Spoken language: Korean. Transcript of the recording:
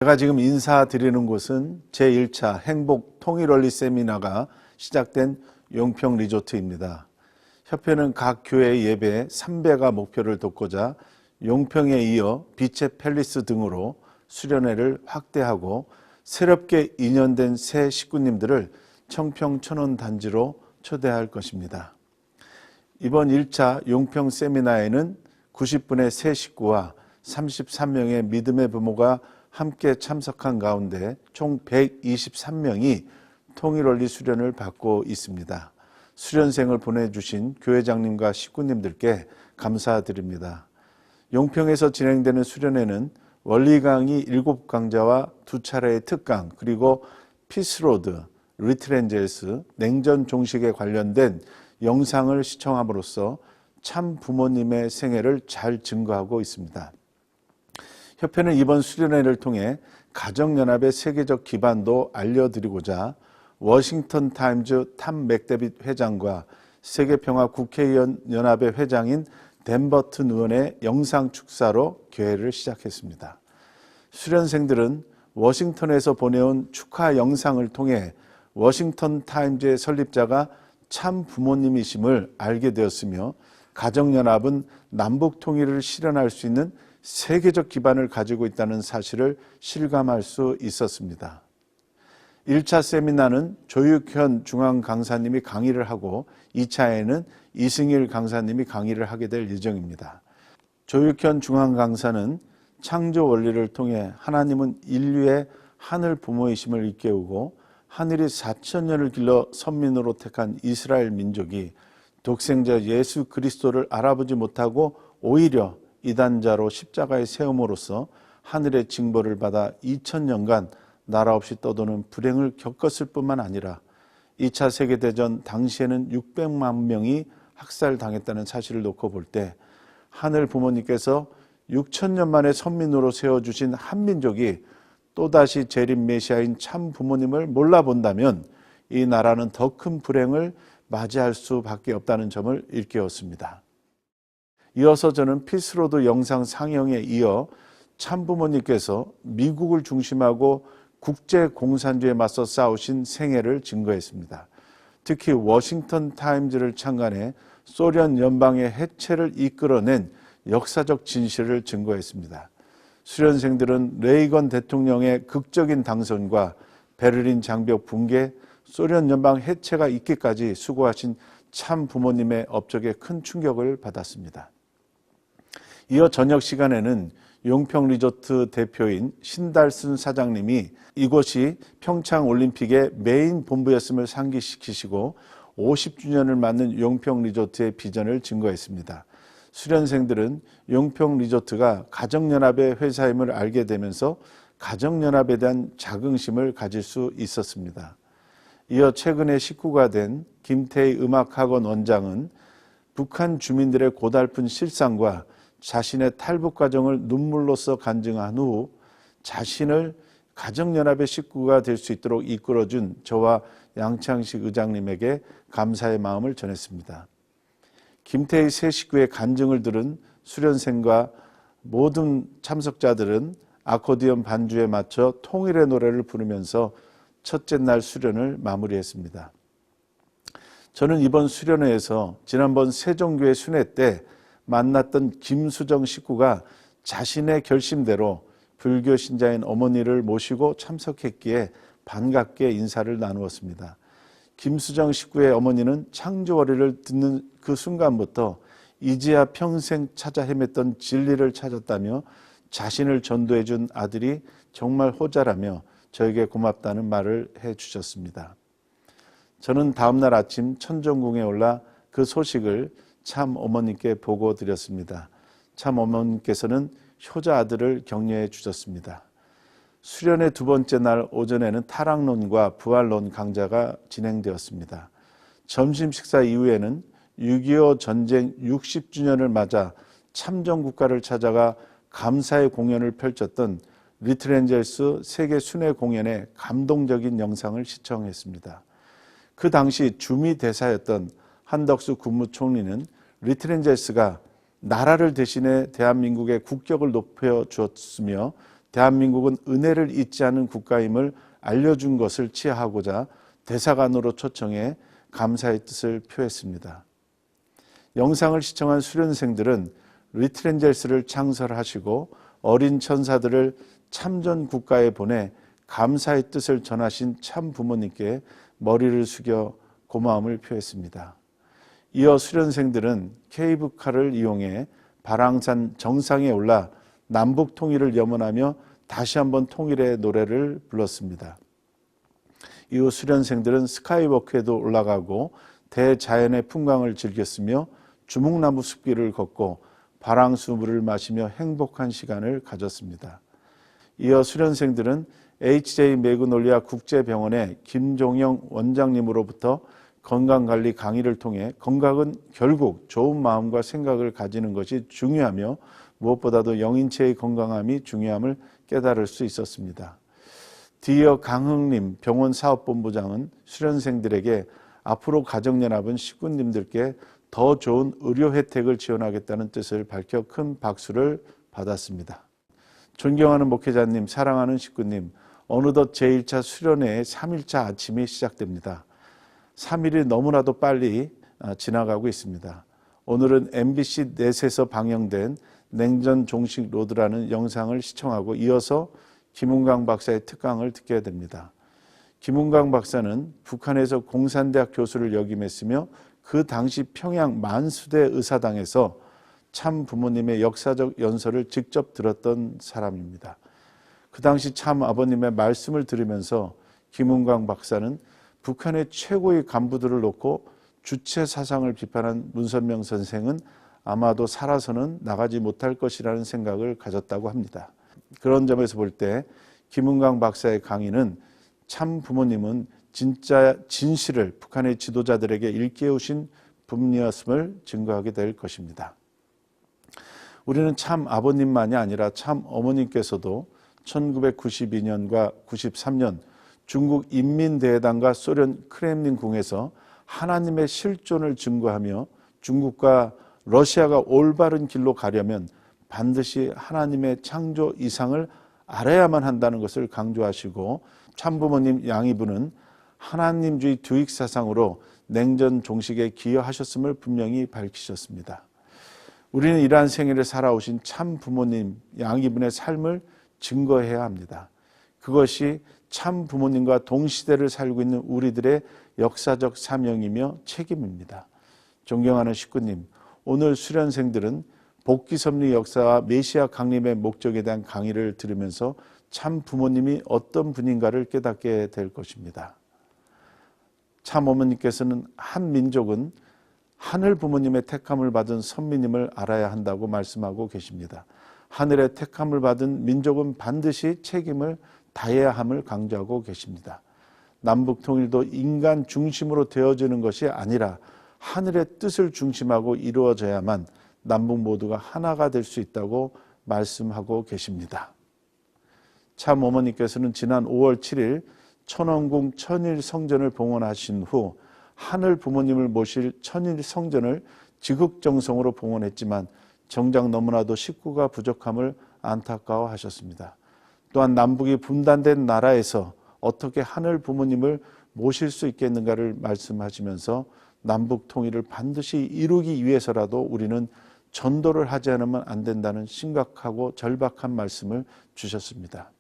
제가 지금 인사드리는 곳은 제1차 행복 통일원리 세미나가 시작된 용평 리조트입니다. 협회는 각 교회 예배 3배가 목표를 돕고자 용평에 이어 빛의 팰리스 등으로 수련회를 확대하고 새롭게 인연된 새 식구님들을 청평 천원 단지로 초대할 것입니다. 이번 1차 용평 세미나에는 90분의 새 식구와 33명의 믿음의 부모가 함께 참석한 가운데 총 123명이 통일원리 수련을 받고 있습니다. 수련생을 보내주신 교회장님과 식구님들께 감사드립니다. 용평에서 진행되는 수련회는 원리 강의 7강좌와 2차례의 특강, 그리고 피스로드, 리트렌젤스, 냉전 종식에 관련된 영상을 시청함으로써 참 부모님의 생애를 잘 증거하고 있습니다. 협회는 이번 수련회를 통해 가정연합의 세계적 기반도 알려드리고자 워싱턴 타임즈 탐 맥데빗 회장과 세계평화 국회의원 연합의 회장인 댄 버튼 의원의 영상 축사로 교회를 시작했습니다. 수련생들은 워싱턴에서 보내온 축하 영상을 통해 워싱턴 타임즈의 설립자가 참 부모님이심을 알게 되었으며 가정연합은 남북 통일을 실현할 수 있는 세계적 기반을 가지고 있다는 사실을 실감할 수 있었습니다. 1차 세미나는 조육현 중앙강사님이 강의를 하고 2차에는 이승일 강사님이 강의를 하게 될 예정입니다. 조육현 중앙강사는 창조 원리를 통해 하나님은 인류의 하늘 부모이심을 일깨우고 하늘이 4,000년을 길러 선민으로 택한 이스라엘 민족이 독생자 예수 그리스도를 알아보지 못하고 오히려 이단자로 십자가에 세움으로써 하늘의 징벌을 받아 2000년간 나라 없이 떠도는 불행을 겪었을 뿐만 아니라 2차 세계대전 당시에는 600만 명이 학살당했다는 사실을 놓고 볼 때 하늘 부모님께서 6000년 만에 선민으로 세워주신 한민족이 또다시 재림 메시아인 참 부모님을 몰라본다면 이 나라는 더 큰 불행을 맞이할 수밖에 없다는 점을 일깨웠습니다. 이어서 저는 피스로드 영상 상영에 이어 참부모님께서 미국을 중심하고 국제공산주의에 맞서 싸우신 생애를 증거했습니다. 특히 워싱턴 타임즈를 창간해 소련 연방의 해체를 이끌어낸 역사적 진실을 증거했습니다. 수련생들은 레이건 대통령의 극적인 당선과 베를린 장벽 붕괴, 소련 연방 해체가 있기까지 수고하신 참 부모님의 업적에 큰 충격을 받았습니다. 이어 저녁 시간에는 용평 리조트 대표인 신달순 사장님이 이곳이 평창 올림픽의 메인 본부였음을 상기시키시고 50주년을 맞는 용평 리조트의 비전을 증거했습니다. 수련생들은 용평 리조트가 가정연합의 회사임을 알게 되면서 가정연합에 대한 자긍심을 가질 수 있었습니다. 이어 최근에 식구가 된 김태희 음악학원 원장은 북한 주민들의 고달픈 실상과 자신의 탈북 과정을 눈물로써 간증한 후 자신을 가정연합의 식구가 될 수 있도록 이끌어준 저와 양창식 의장님에게 감사의 마음을 전했습니다. 김태희 새 식구의 간증을 들은 수련생과 모든 참석자들은 아코디언 반주에 맞춰 통일의 노래를 부르면서 첫째 날 수련을 마무리했습니다. 저는 이번 수련회에서 지난번 세종교회 순회 때 만났던 김수정 식구가 자신의 결심대로 불교 신자인 어머니를 모시고 참석했기에 반갑게 인사를 나누었습니다. 김수정 식구의 어머니는 창조원리를 듣는 그 순간부터 이제야 평생 찾아 헤맸던 진리를 찾았다며 자신을 전도해 준 아들이 정말 호자라며 저에게 고맙다는 말을 해주셨습니다. 저는 다음날 아침 천정궁에 올라 그 소식을 참 어머니께 보고 드렸습니다. 참 어머니께서는 효자 아들을 격려해 주셨습니다. 수련의 두 번째 날 오전에는 타락론과 부활론 강좌가 진행되었습니다. 점심 식사 이후에는 6.25 전쟁 60주년을 맞아 참전국가를 찾아가 감사의 공연을 펼쳤던 리트렌젤스 세계 순회 공연의 감동적인 영상을 시청했습니다. 그 당시 주미 대사였던 한덕수 국무총리는 리트렌젤스가 나라를 대신해 대한민국의 국격을 높여주었으며 대한민국은 은혜를 잊지 않은 국가임을 알려준 것을 치하하고자 대사관으로 초청해 감사의 뜻을 표했습니다. 영상을 시청한 수련생들은 리트렌젤스를 창설하시고 어린 천사들을 참전 국가에 보내 감사의 뜻을 전하신 참 부모님께 머리를 숙여 고마움을 표했습니다. 이어 수련생들은 케이블카를 이용해 발왕산 정상에 올라 남북 통일을 염원하며 다시 한번 통일의 노래를 불렀습니다. 이후 수련생들은 스카이워크에도 올라가고 대자연의 풍광을 즐겼으며 주목나무 숲길을 걷고 발왕수물을 마시며 행복한 시간을 가졌습니다. 이어 수련생들은 HJ 매그놀리아 국제병원의 김종영 원장님으로부터 건강관리 강의를 통해 건강은 결국 좋은 마음과 생각을 가지는 것이 중요하며 무엇보다도 영인체의 건강함이 중요함을 깨달을 수 있었습니다. 디어 강흥림 병원사업본부장은 수련생들에게 앞으로 가정연합은 식구님들께 더 좋은 의료 혜택을 지원하겠다는 뜻을 밝혀 큰 박수를 받았습니다. 존경하는 목회자님, 사랑하는 식구님, 어느덧 제1차 수련회의 3일차 아침이 시작됩니다. 3일이 너무나도 빨리 지나가고 있습니다. 오늘은 MBC 넷에서 방영된 냉전 종식 로드라는 영상을 시청하고 이어서 김은강 박사의 특강을 듣게 됩니다. 김은강 박사는 북한에서 공산대학 교수를 역임했으며 그 당시 평양 만수대 의사당에서 참 부모님의 역사적 연설을 직접 들었던 사람입니다. 그 당시 참 아버님의 말씀을 들으면서 김은강 박사는 북한의 최고의 간부들을 놓고 주체 사상을 비판한 문선명 선생은 아마도 살아서는 나가지 못할 것이라는 생각을 가졌다고 합니다. 그런 점에서 볼 때 김은강 박사의 강의는 참 부모님은 진짜 진실을 북한의 지도자들에게 일깨우신 분이었음을 증거하게 될 것입니다. 우리는 참 아버님만이 아니라 참 어머님께서도 1992년과 93년 중국 인민대회당과 소련 크렘린궁에서 하나님의 실존을 증거하며 중국과 러시아가 올바른 길로 가려면 반드시 하나님의 창조 이상을 알아야만 한다는 것을 강조하시고 참부모님 양이부는 하나님주의 두익 사상으로 냉전 종식에 기여하셨음을 분명히 밝히셨습니다. 우리는 이러한 생애를 살아오신 참 부모님 양이분의 삶을 증거해야 합니다. 그것이 참 부모님과 동시대를 살고 있는 우리들의 역사적 사명이며 책임입니다. 존경하는 식구님, 오늘 수련생들은 복귀 섭리 역사와 메시아 강림의 목적에 대한 강의를 들으면서 참 부모님이 어떤 분인가를 깨닫게 될 것입니다. 참 어머니께서는 한 민족은 하늘 부모님의 택함을 받은 선민임을 알아야 한다고 말씀하고 계십니다. 하늘의 택함을 받은 민족은 반드시 책임을 다해야 함을 강조하고 계십니다. 남북 통일도 인간 중심으로 되어지는 것이 아니라 하늘의 뜻을 중심하고 이루어져야만 남북 모두가 하나가 될 수 있다고 말씀하고 계십니다. 참 어머니께서는 지난 5월 7일 천원궁 천일 성전을 봉헌하신 후 하늘 부모님을 모실 천일 성전을 지극정성으로 봉헌했지만 정작 너무나도 식구가 부족함을 안타까워하셨습니다. 또한 남북이 분단된 나라에서 어떻게 하늘 부모님을 모실 수 있겠는가를 말씀하시면서 남북 통일을 반드시 이루기 위해서라도 우리는 전도를 하지 않으면 안 된다는 심각하고 절박한 말씀을 주셨습니다.